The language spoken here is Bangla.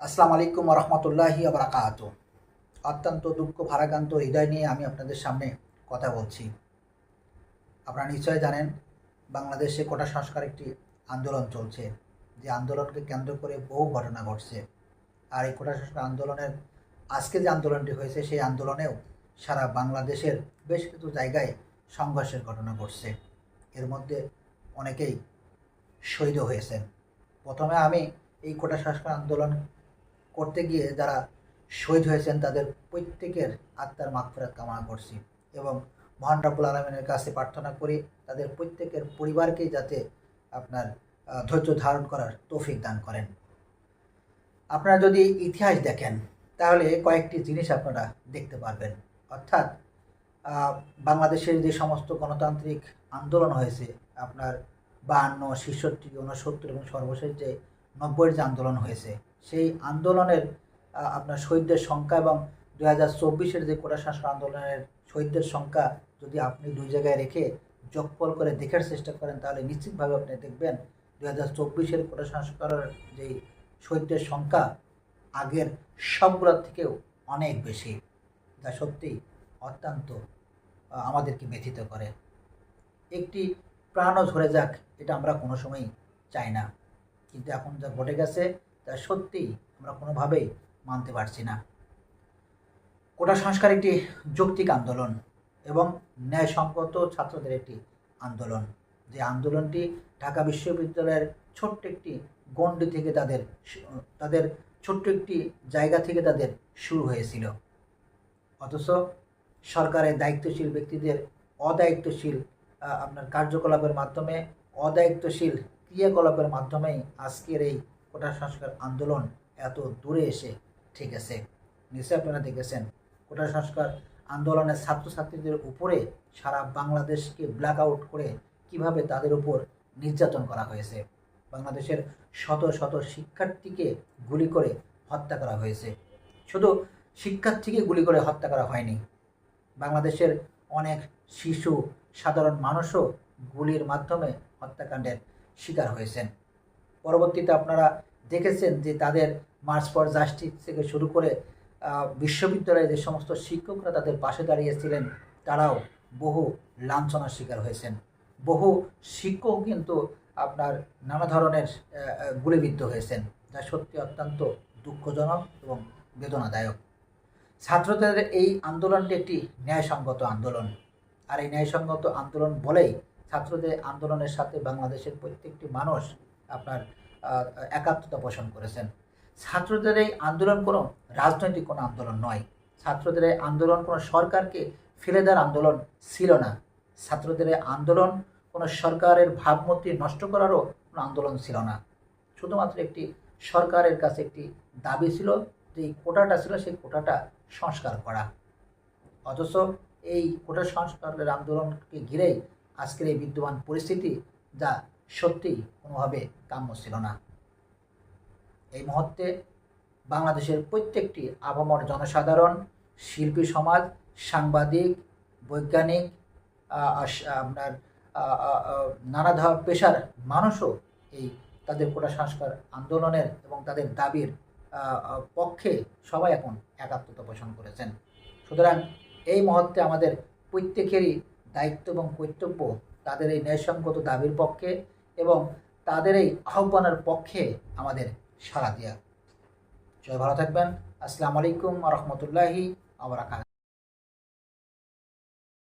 আসসালামু আলাইকুম রহমতুল্লাহি বারাকাতু। অত্যন্ত দুঃখ ভারাক্রান্ত হৃদয় নিয়ে আমি আপনাদের সামনে কথা বলছি। আপনারা নিশ্চয় জানেন, বাংলাদেশে কোটা সংস্কার একটি আন্দোলন চলছে, যে আন্দোলনকে কেন্দ্র করে বহু ঘটনা ঘটছে। আর এই কোটা সংস্কার আন্দোলনের আজকে যে আন্দোলনটি হয়েছে, সেই আন্দোলনেও সারা বাংলাদেশের বেশ কিছু জায়গায় সংঘর্ষের ঘটনা ঘটছে। এর মধ্যে অনেকেই শহীদও হয়েছেন। প্রথমে আমি এই কোটা সংস্কার আন্দোলন করতে গিয়ে যারা শহীদ হয়েছেন তাদের প্রত্যেকের আত্মার মাগফিরাত কামনা করছি এবং মহান রব্বুল আলামিনের কাছে প্রার্থনা করি তাদের প্রত্যেকের পরিবারকেই যাতে আপনার ধৈর্য ধারণ করার তৌফিক দান করেন। আপনারা যদি ইতিহাস দেখেন তাহলে কয়েকটি জিনিস আপনারা দেখতে পারবেন। অর্থাৎ বাংলাদেশের যে সমস্ত গণতান্ত্রিক আন্দোলন হয়েছে, আপনার 52, 66, 69 এবং সর্বশেষ যে 90-এর যে আন্দোলন হয়েছে, সেই আন্দোলনের আপনার শহীদদের সংখ্যা এবং 2024-এর যে কোটা সংস্কার আন্দোলনের শহীদদের সংখ্যা যদি আপনি দুই জায়গায় রেখে যোগফল করে দেখার চেষ্টা করেন, তাহলে নিশ্চিতভাবে আপনি দেখবেন 2024-এর কোটা সংস্কারের যে শহীদদের সংখ্যা আগের সবগুলোর থেকেও অনেক বেশি, যা সত্যি অত্যন্ত আমাদেরকে ব্যথিত করে। একটি প্রাণও ঝরে যাক, এটা আমরা কোনো সময়ই চাই না, কিন্তু এখন যা ঘটে গেছে তা সত্যিই আমরা কোনোভাবেই মানতে পারছি না। কোটা সংস্কার একটি যৌক্তিক আন্দোলন এবং ন্যায়সঙ্গত ছাত্রদের একটি আন্দোলন, যে আন্দোলনটি ঢাকা বিশ্ববিদ্যালয়ের ছোট্ট একটি গণ্ডি থেকে তাদের ছোট্ট একটি জায়গা থেকে তাদের শুরু হয়েছিল। অথচ সরকারের দায়িত্বশীল ব্যক্তিদের অদায়িত্বশীল আপনার কার্যকলাপের মাধ্যমে, অদায়িত্বশীল ক্রিয়াকলাপের মাধ্যমেই আজকের এই কোটা সংস্কার আন্দোলন এত দূরে এসে ঠেকেছে। নিশ্চয় আপনারা দেখেছেন, কোটা সংস্কার আন্দোলনের ছাত্রছাত্রীদের উপরে সারা বাংলাদেশকে ব্ল্যাক আউট করে কিভাবে তাদের উপর নির্যাতন করা হয়েছে। বাংলাদেশের শত শত শিক্ষার্থীকে গুলি করে হত্যা করা হয়েছে। শুধু শিক্ষার্থীকে গুলি করে হত্যা করা হয়নি, বাংলাদেশের অনেক শিশু, সাধারণ মানুষও গুলির মাধ্যমে হত্যাকাণ্ডের শিকার হয়েছেন। পরবর্তীতে আপনারা দেখেছেন যে তাদের মার্চ ফর জাস্টিস থেকে শুরু করে বিশ্ববিদ্যালয়ে যে সমস্ত শিক্ষকরা তাদের পাশে দাঁড়িয়েছিলেন, তারাও বহু লাঞ্ছনার শিকার হয়েছেন। বহু শিক্ষক কিন্তু আপনার নানা ধরনের গুলিবিদ্ধ হয়েছেন, যা সত্যি অত্যন্ত দুঃখজনক এবং বেদনাদায়ক। ছাত্রদের এই আন্দোলনটি একটি ন্যায়সঙ্গত আন্দোলন, আর এই ন্যায়সঙ্গত আন্দোলন বলেই ছাত্রদের আন্দোলনের সাথে বাংলাদেশের প্রত্যেকটি মানুষ আপনার একাত্মতা পোষণ করেছেন। ছাত্রদের এই আন্দোলন কোনো রাজনৈতিক কোনো আন্দোলন নয়, ছাত্রদের এই আন্দোলন কোনো সরকারকে ফেলে দেওয়ার আন্দোলন ছিল না, ছাত্রদের এই আন্দোলন কোনো সরকারের ভাবমূর্তি নষ্ট করারও কোনো আন্দোলন ছিল না। শুধুমাত্র একটি সরকারের কাছে একটি দাবি ছিল যে এই কোটাটা ছিল, সেই কোটাটা সংস্কার করা। অথচ এই কোটা সংস্কারের আন্দোলনকে ঘিরেই আজকের এই বিদ্যমান পরিস্থিতি, যা সত্যিই কোনোভাবে কাম্য ছিল না। এই মুহূর্তে বাংলাদেশের প্রত্যেকটি আপামর জনসাধারণ, শিল্পী সমাজ, সাংবাদিক, বৈজ্ঞানিক, আপনার নানা ধরনের পেশার মানুষও এই তাদের কোটা সংস্কার আন্দোলনের এবং তাদের দাবির পক্ষে সবাই এখন একাত্মতা পোষণ করেছেন। সুতরাং এই মুহূর্তে আমাদের প্রত্যেকেরই দায়িত্ব এবং কর্তব্য তাদের এই ন্যায়সঙ্গত দাবির পক্ষে এবং তাদের এই আহ্বানের পক্ষে আমাদের সাড়া দেওয়া। সবাই ভালো থাকবেন। আসসালামু আলাইকুম রহমতুল্লাহি ওয়া বারাকাতুহু।